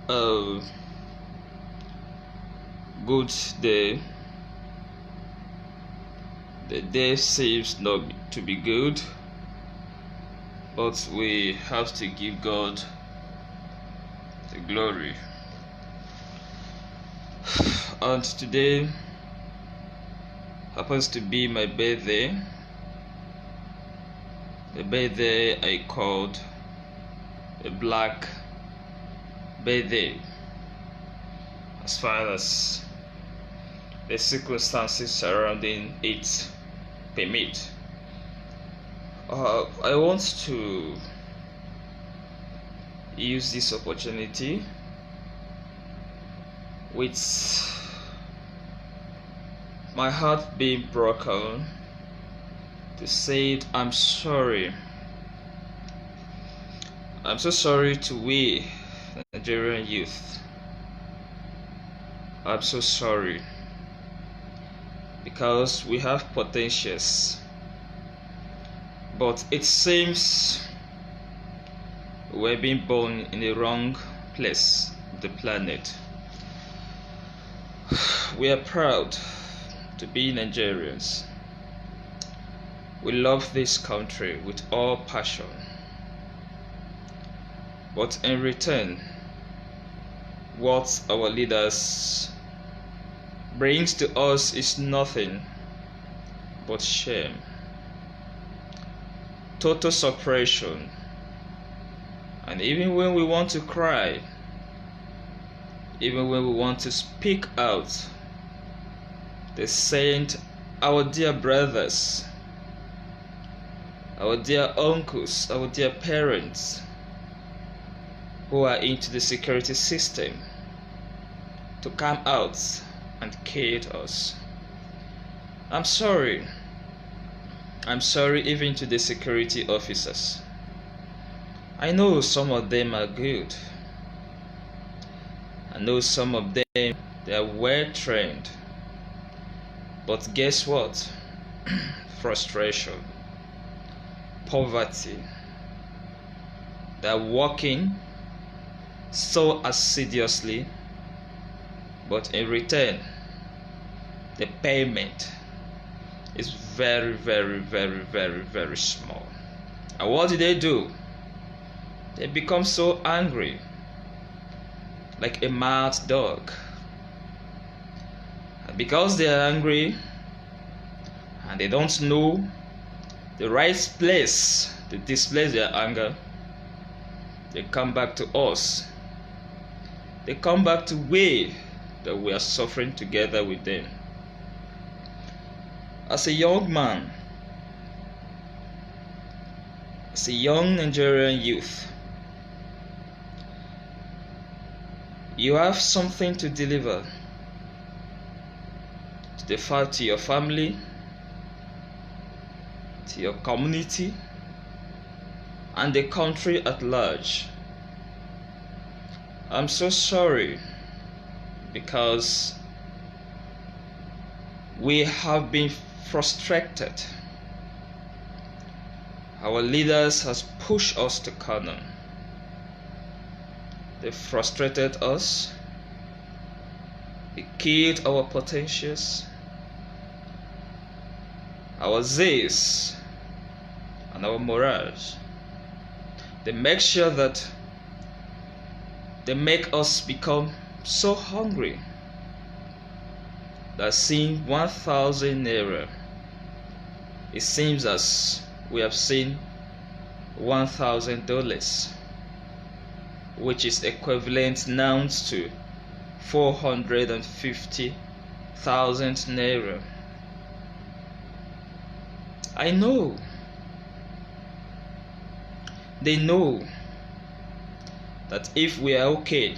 a good day. The day seems not to be good, but we have to give God the glory. And today happens to be my birthday, the birthday I called a black birthday, as far as the circumstances surrounding it permit. I want to use this opportunity with my heart being broken to say I'm sorry. I'm so sorry to we Nigerian youth. I'm so sorry because we have potentials, but it seems we're being born in the wrong place of the planet. We are proud to be Nigerians. We love this country with all passion, but in return, what our leaders brings to us is nothing but shame, total suppression, and even when we want to cry, even when we want to speak out, they send our dear brothers, our dear uncles, our dear parents who are into the security system to come out and kill us. I'm sorry even to the security officers. I know some of them are good. I know some of them, they are well trained. But guess what? Frustration, poverty. They're working so assiduously, but in return, the payment is very, very, very, very, very small. And what do? They become so angry, like a mad dog. And because they are angry and they don't know the right place to display their anger, they come back to us. They come back to we that we are suffering together with them. As a young man, as a young Nigerian youth, you have something to deliver to your family, to your community, and the country at large. I'm so sorry because we have been frustrated. Our leaders has pushed us to corner. They frustrated us. They killed our potentials, our zeals, and our morals. They make sure that they make us become so hungry that seeing 1,000 naira, it seems as we have seen $1,000, which is equivalent now to 450,000 naira. I know. They know that if we are okay,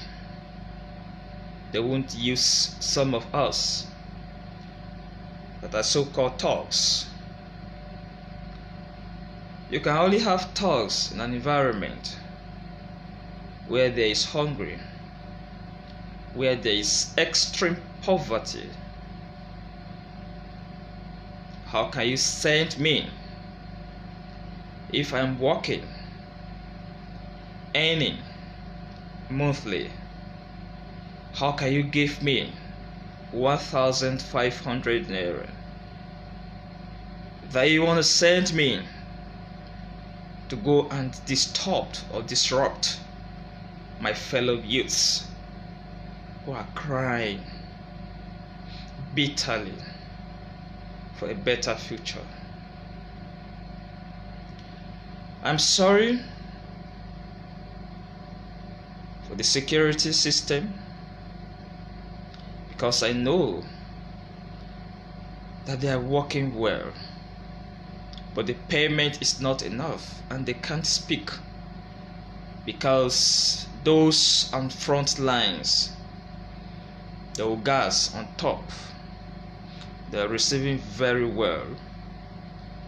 they won't use some of us that are so-called thugs. You can only have thugs in an environment where there is hunger, where there is extreme poverty. How can you send me if I'm working, earning monthly How can you give me 1,500 naira that you want to send me to go and disrupt my fellow youths who are crying bitterly for a better future? I'm sorry for the security system, because I know that they are working well, but the payment is not enough and they can't speak, because those on front lines, the guys on top, they are receiving very well,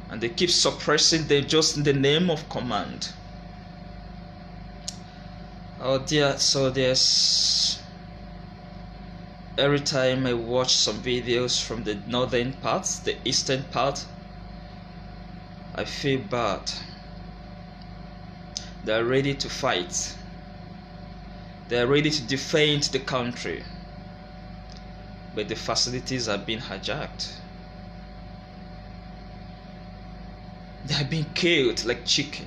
and they keep suppressing them just in the name of command. Oh dear soldiers, every time I watch some videos from the northern part, the eastern part, I feel bad. They are ready to fight. They are ready to defend the country, but the facilities are being hijacked. They are being killed like chicken.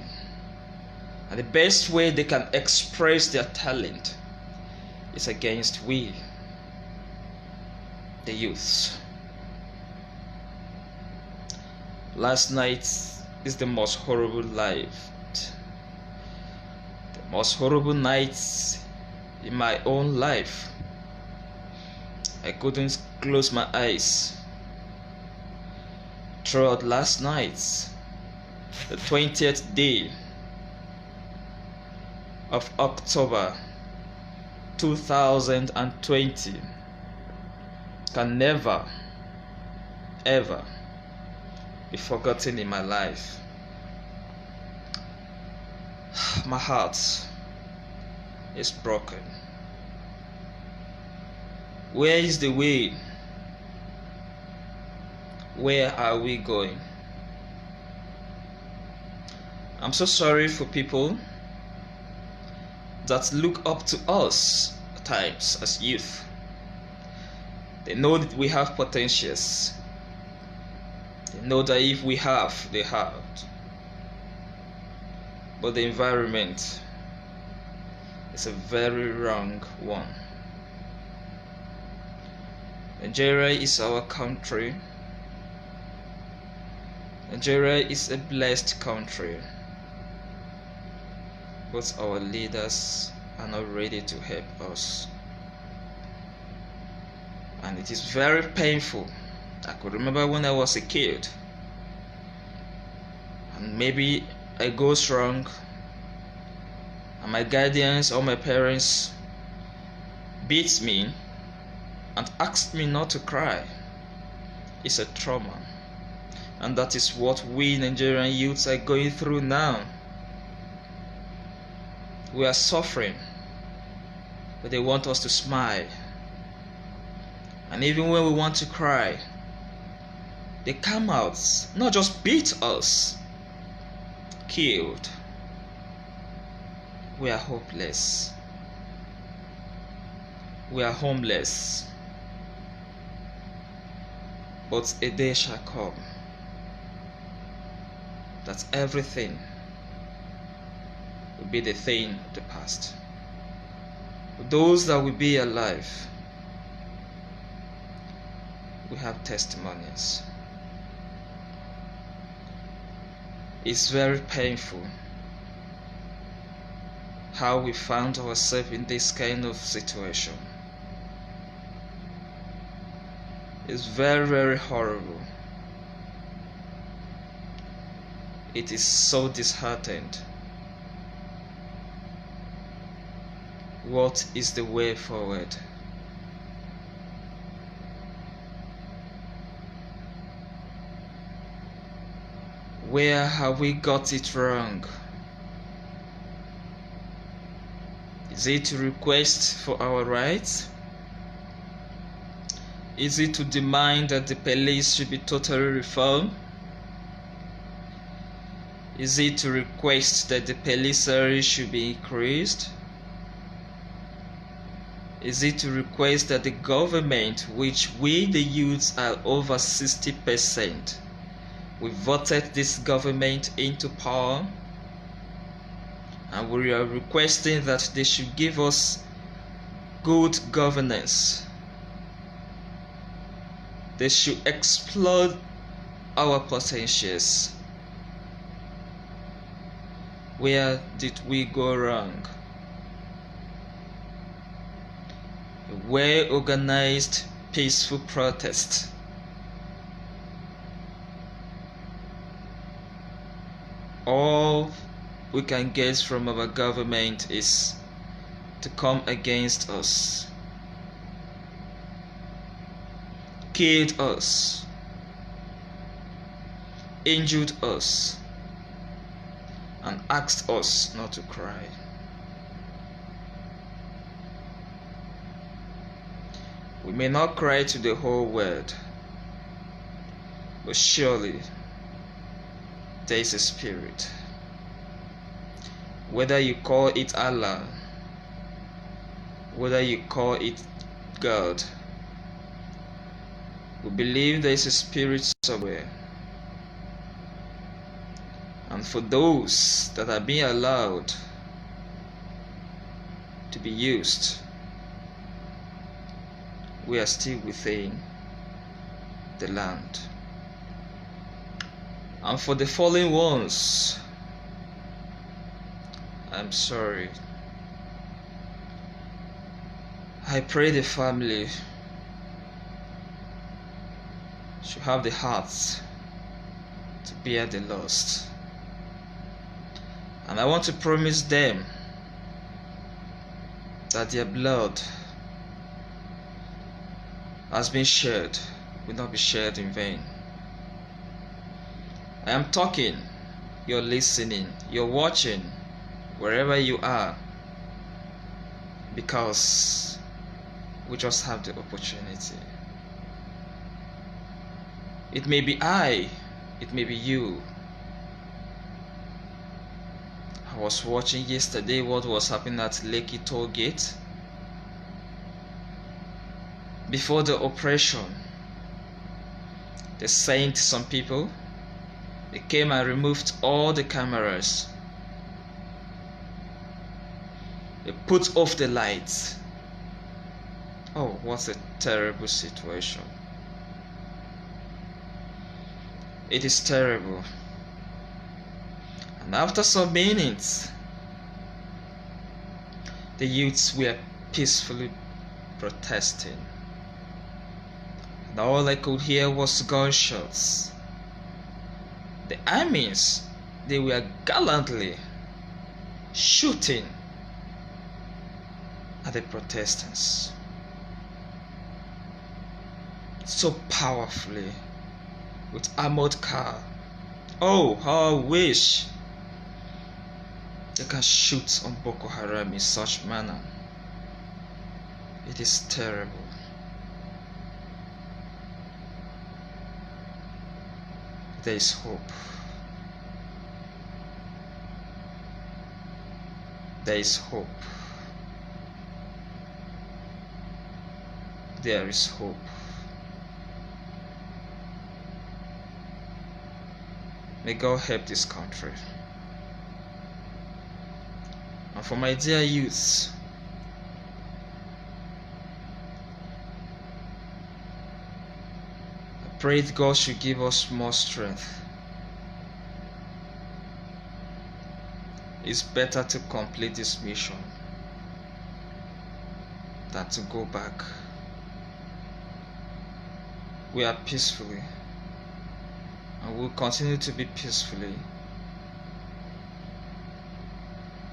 And the best way they can express their talent is against we, the youths. Last night is the most horrible night. The most horrible night in my own life. I couldn't close my eyes throughout last night, the 20th day of October 2020 can never ever be forgotten in my life. My heart is broken. Where is the way? Where are we going? I'm so sorry for people that look up to us at times as youth. They know that we have potentials. They know that if we have, they have. But the environment is a very wrong one. Nigeria is our country. Nigeria is a blessed country. But our leaders are not ready to help us. And it is very painful. I could remember when I was a kid, and maybe I goes wrong, and my guardians or my parents beats me and asked me not to cry. It's a trauma, and that is what we Nigerian youths are going through now. We are suffering, but they want us to smile. And even when we want to cry, they come out, not just beat us, killed. We are hopeless. We are homeless. But a day shall come that everything will be the thing of the past. Those that will be alive, we have testimonies. It's very painful how we found ourselves in this kind of situation. It's very, very horrible. It is so disheartened. What is the way forward? Where have we got it wrong? Is it to request for our rights? Is it to demand that the police should be totally reformed? Is it to request that the police salary should be increased? Is it to request that the government, which we the youths are over 60%, we voted this government into power, and we are requesting that they should give us good governance. They should exploit our potentials. Where did we go wrong? A well-organized, peaceful protest. All we can get from our government is to come against us, killed us, injured us, and asked us not to cry. We may not cry to the whole world, but surely there is a spirit. Whether you call it Allah, whether you call it God, we believe there is a spirit somewhere. And for those that are being allowed to be used, we are still within the land. And for the fallen ones, I'm sorry. I pray the family should have the heart to bear the loss. And I want to promise them that their blood has been shed will not be shed in vain. I am talking, you're listening, you're watching, wherever you are, because we just have the opportunity. It may be I, it may be you. I was watching yesterday what was happening at Lekki toll gate. Before the operation, they sent some people. They came and removed all the cameras. They put off the lights. Oh, what a terrible situation. It is terrible. And after some minutes, the youths were peacefully protesting. And all I could hear was gunshots. The armies, they were gallantly shooting at the protesters so powerfully with armored car. Oh, how I wish they can shoot on Boko Haram in such manner. It is terrible. There is hope. There is hope. There is hope. May God help this country. And for my dear youths, I pray that God should give us more strength. It's better to complete this mission than to go back. We are peacefully, and will continue to be peacefully.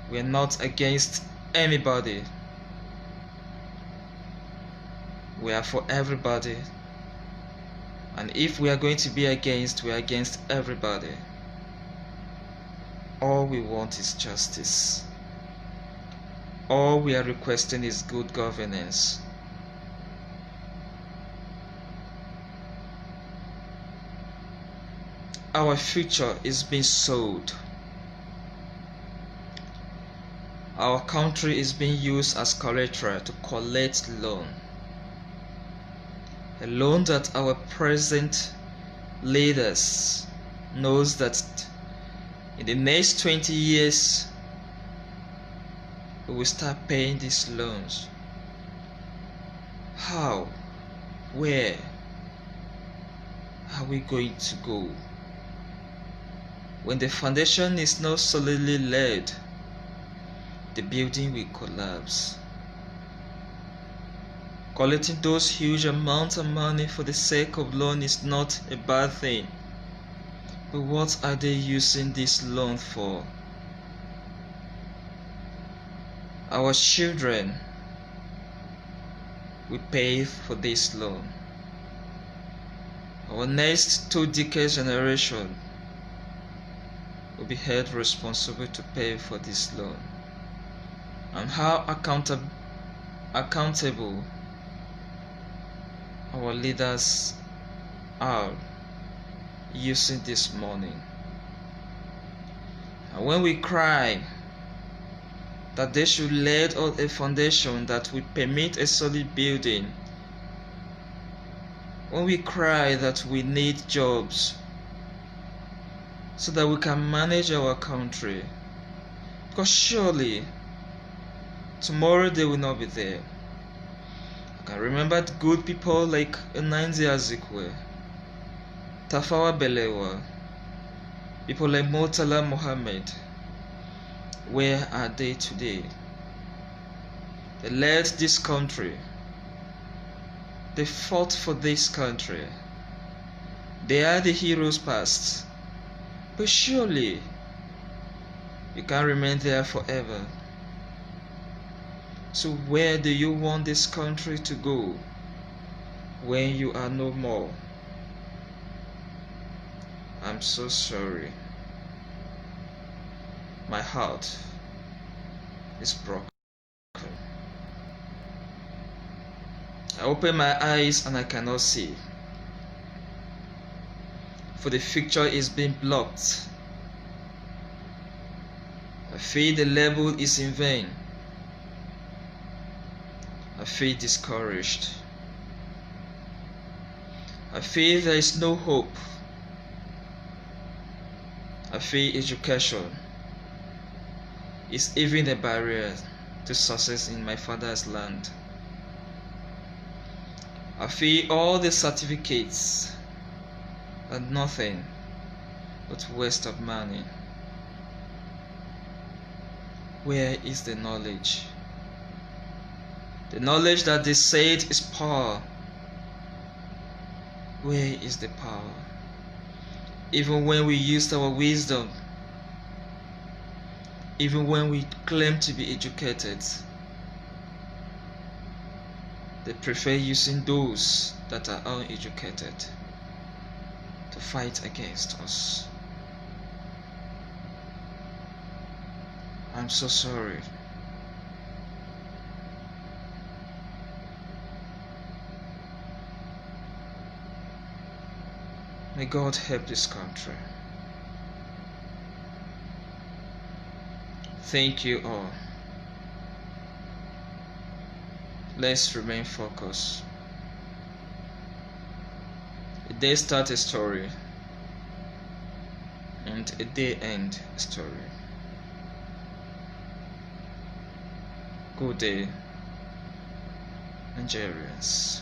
We are not against anybody. We are for everybody. And if we are going to be against, we are against everybody. All we want is justice. All we are requesting is good governance. Our future is being sold. Our country is being used as collateral to collect loan. A loan that our present leaders knows that in the next 20 years we will start paying these loans. How? Where are we going to go? When the foundation is not solidly laid, the building will collapse. Collecting those huge amounts of money for the sake of loan is not a bad thing. But what are they using this loan for? Our children will pay for this loan. Our next 2 decades generation will be held responsible to pay for this loan. And how accountable our leaders are using this money. And when we cry that they should lay out a foundation that will permit a solid building, when we cry that we need jobs so that we can manage our country, because surely tomorrow they will not be there. I can remember good people like Nnamdi Azikiwe, Tafawa Balewa, people like Murtala Mohammed. Where are they today? They led this country. They fought for this country. They are the heroes past. But surely you can't remain there forever. So where do you want this country to go when you are no more? I'm so sorry. My heart is broken. I open my eyes and I cannot see, for the picture is being blocked. I feel the label is in vain. I feel discouraged. I feel there is no hope. I feel education is even a barrier to success in my father's land. I feel all the certificates are nothing but waste of money. Where is the knowledge? The knowledge that they said is power. Where is the power? Even when we used our wisdom, even when we claim to be educated, they prefer using those that are uneducated to fight against us. I'm so sorry. May God help this country. Thank you all. Let's remain focused. A day start a story and a day end a story. Good day, Nigerians.